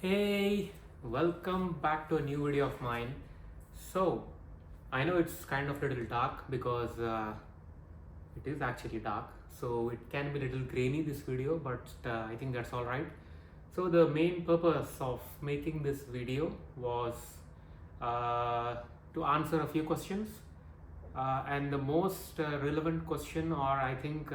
Hey, welcome back to a new video of mine. So, I know it's kind of a little dark because it is actually dark, so it can be a little grainy this video, but I think that's all right. So, the main purpose of making this video was uh, to answer a few questions, and the most relevant question, or I think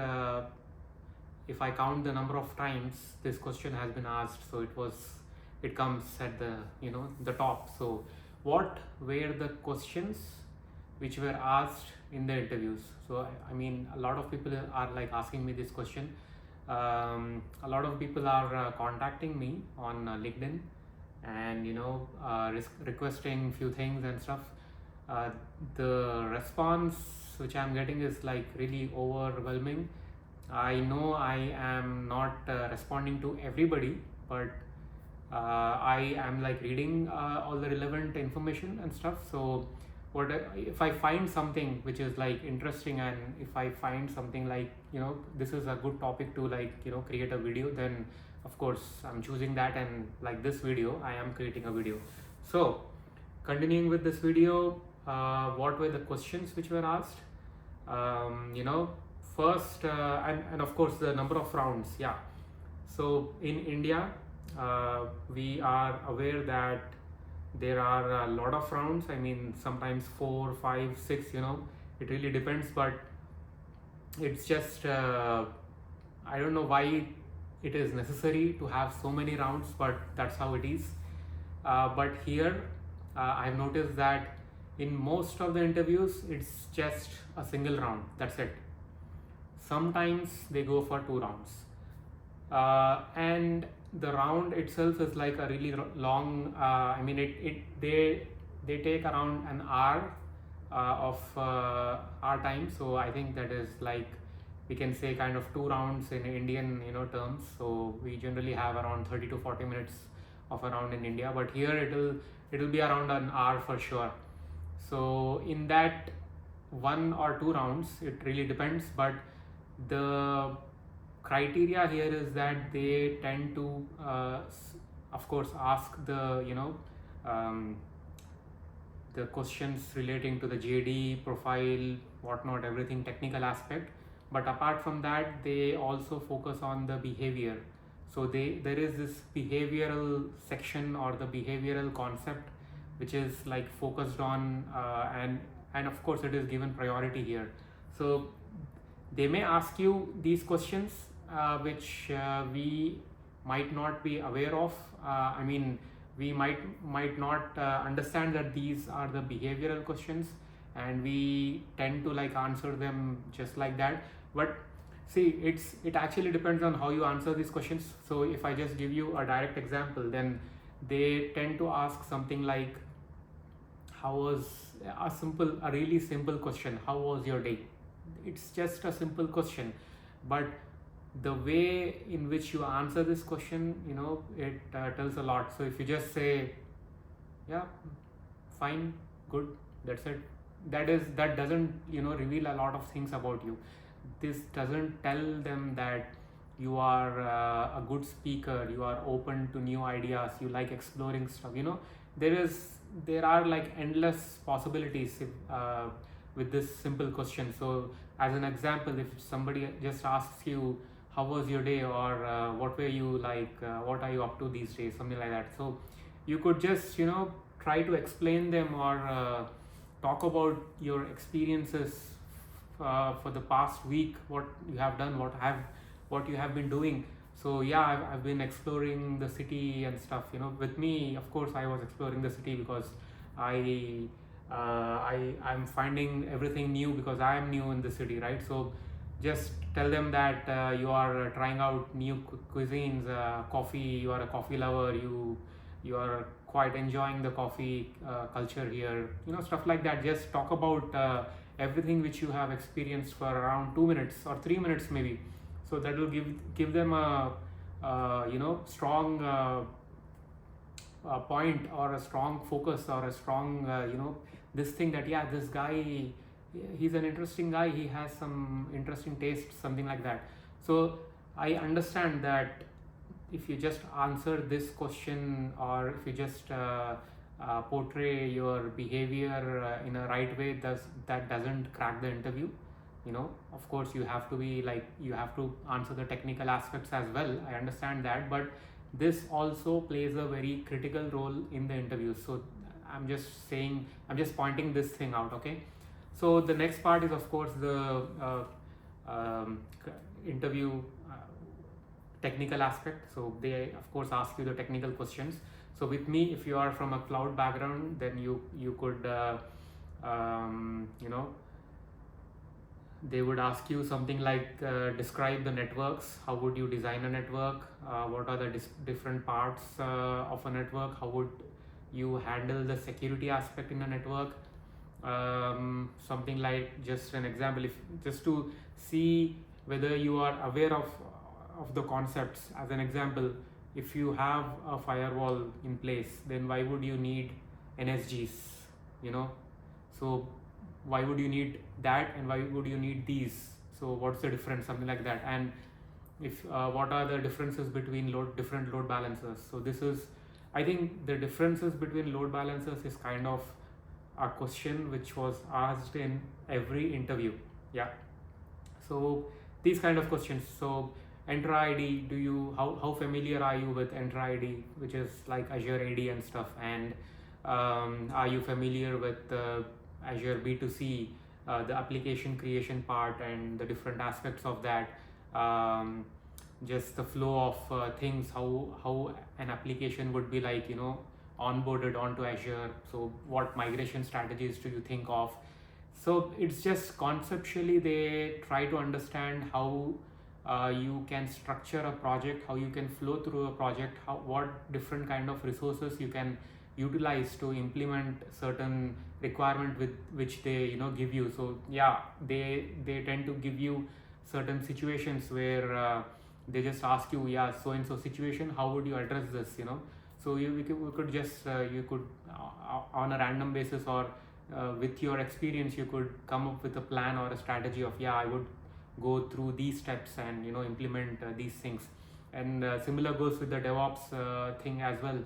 if I count the number of times this question has been asked, so it comes at the the top. So what were the questions which were asked in the interviews? So I mean, a lot of people are like asking me this question. A lot of people are contacting me on LinkedIn, and requesting few things and stuff. The response which I'm getting is like really overwhelming. I know I am not responding to everybody, but I am like reading all the relevant information and stuff. So if I find something which is like interesting, and if I find something like this is a good topic to like create a video, then of course I'm choosing that, and like this video I am creating a video. So continuing with this video, what were the questions which were asked? First, and of course the number of rounds. Yeah, so in India, we are aware that there are a lot of rounds. I mean, sometimes 4, 5, 6, it really depends, but it's just I don't know why it is necessary to have so many rounds, but that's how it is. But here I've noticed that in most of the interviews it's just a single round, that's it. Sometimes they go for 2 rounds, and the round itself is like a really long, I mean they take around an hour of our time. So I think that is like, we can say kind of 2 rounds in Indian terms. So we generally have around 30 to 40 minutes of a round in India, but here it'll be around an hour for sure. So in that 1 or 2 rounds, it really depends, but the criteria here is that they tend to of course ask the the questions relating to the JD profile, whatnot, everything technical aspect. But apart from that, they also focus on the behavior. So there is this behavioral section, or the behavioral concept, which is like focused on, and of course it is given priority here. So they may ask you these questions which we might not be aware of. I mean, we might not understand that these are the behavioral questions, and we tend to like answer them just like that. But see, it actually depends on how you answer these questions. So if I just give you a direct example, then they tend to ask something like, how was a really simple question, how was your day? It's just a simple question, but the way in which you answer this question, it tells a lot. So if you just say, yeah, fine, good, that's it, that doesn't reveal a lot of things about you. This doesn't tell them that you are a good speaker, you are open to new ideas, you like exploring stuff. There are like endless possibilities with this simple question. So as an example, if somebody just asks you, how was your day, or what were you like, what are you up to these days, something like that. So you could just try to explain them, or talk about your experiences for the past week, what you have done, what you have been doing. So yeah, I've been exploring the city and stuff. With me, of course, I was exploring the city because I'm finding everything new, because I am new in the city, right? So just tell them that you are trying out new cuisines, coffee, you are a coffee lover, you are quite enjoying the coffee culture here, stuff like that. Just talk about everything which you have experienced for around 2 minutes or 3 minutes maybe. So that will give them a strong point, or a strong focus, or a strong this thing, that yeah, this guy, he's an interesting guy, he has some interesting taste, something like that. So I understand that if you just answer this question, or if you just portray your behavior in a right way, that doesn't crack the interview. Of course you have to be like, you have to answer the technical aspects as well, I understand that, but this also plays a very critical role in the interview. So I'm just pointing this thing out. Okay, so the next part is of course the interview technical aspect. So they of course ask you the technical questions. So with me, if you are from a cloud background, then you could they would ask you something like, describe the networks. How would you design a network? What are the different parts of a network? How would you handle the security aspect in a network? Something like, just an example, if just to see whether you are aware of the concepts. As an example, if you have a firewall in place, then why would you need NSGs? So why would you need that, and why would you need these? So what's the difference? Something like that. And if what are the differences between different load balancers? So this is, I think the differences between load balancers is kind of a question which was asked in every interview. Yeah, so these kind of questions. So Entra ID, how familiar are you with Entra ID, which is like Azure AD and stuff? And are you familiar with Azure B2C, the application creation part and the different aspects of that? Just the flow of things, how an application would be like, onboarded onto Azure. So what migration strategies do you think of? So it's just conceptually they try to understand how you can structure a project, how you can flow through a project, what different kind of resources you can utilize to implement certain requirement with which they give you. So yeah, they tend to give you certain situations where they just ask you, yeah, so and so situation, how would you address this? So we could just you could on a random basis, or with your experience, you could come up with a plan or a strategy of, yeah, I would go through these steps and implement these things. And similar goes with the DevOps thing as well.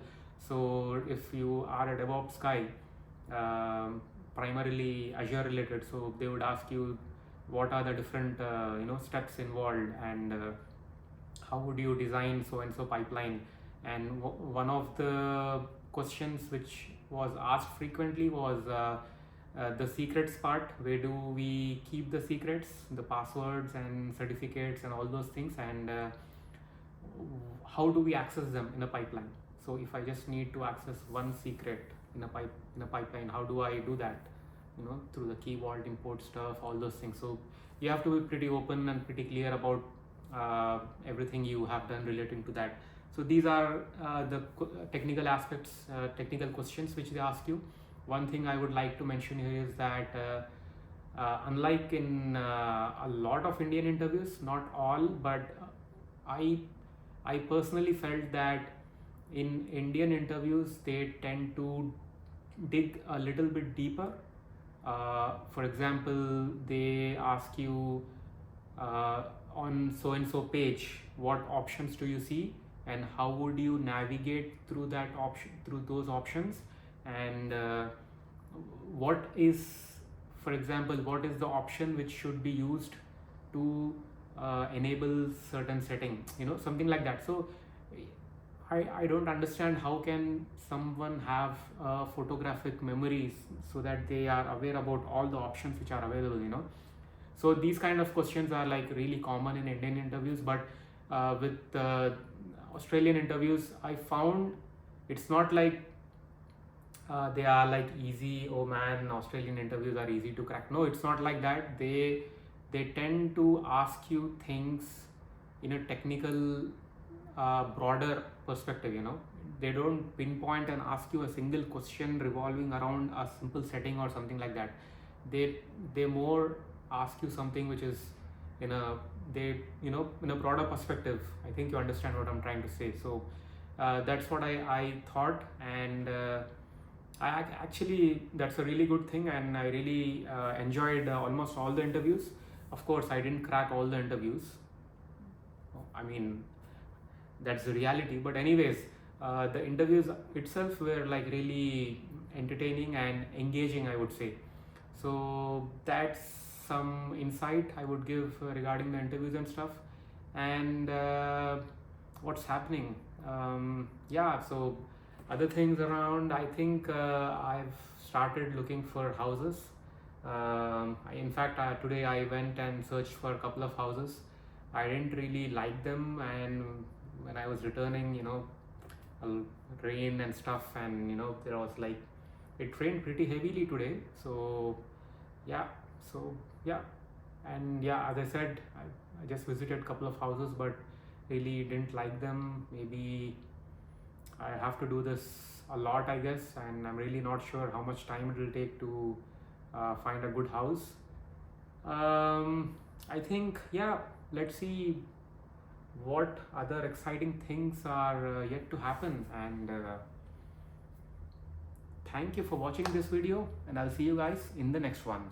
So if you are a DevOps guy, primarily Azure related, so they would ask you what are the different steps involved, and how would you design so and so pipeline. And one of the questions which was asked frequently was the secrets part. Where do we keep the secrets, the passwords and certificates and all those things, and how do we access them in a pipeline? So if I just need to access one secret in a pipeline, how do I do that? Through the key vault import stuff, all those things. So you have to be pretty open and pretty clear about everything you have done relating to that. So these are the technical aspects, technical questions which they ask you. One thing I would like to mention here is that unlike in a lot of Indian interviews, not all, but I personally felt that in Indian interviews they tend to dig a little bit deeper. For example, they ask you on so and so page, what options do you see, and how would you navigate through that option, through those options, and what is, for example, what is the option which should be used to enable certain setting, something like that. So I don't understand how can someone have photographic memories so that they are aware about all the options which are available. So these kind of questions are like really common in Indian interviews, but with Australian interviews, I found it's not like they are like easy, oh man, Australian interviews are easy to crack. No, it's not like that. They tend to ask you things in a technical broader perspective. They don't pinpoint and ask you a single question revolving around a simple setting or something like that. They more ask you something which is in a broader perspective. I think you understand what I'm trying to say. So that's what I thought, and actually that's a really good thing, and I really enjoyed almost all the interviews. Of course, I didn't crack all the interviews. I mean, that's the reality. But anyways, the interviews itself were like really entertaining and engaging, I would say. So that's some insight I would give regarding the interviews and stuff. And what's happening? Yeah, so other things around, I think I've started looking for houses. In fact, today I went and searched for a couple of houses. I didn't really like them, and when I was returning, rain and stuff, and there was like, it rained pretty heavily today. So yeah, so yeah, and yeah, as I said, I just visited a couple of houses, but really didn't like them. Maybe I have to do this a lot, I guess, and I'm really not sure how much time it will take to find a good house. I think, yeah, let's see what other exciting things are yet to happen. And thank you for watching this video, and I'll see you guys in the next one.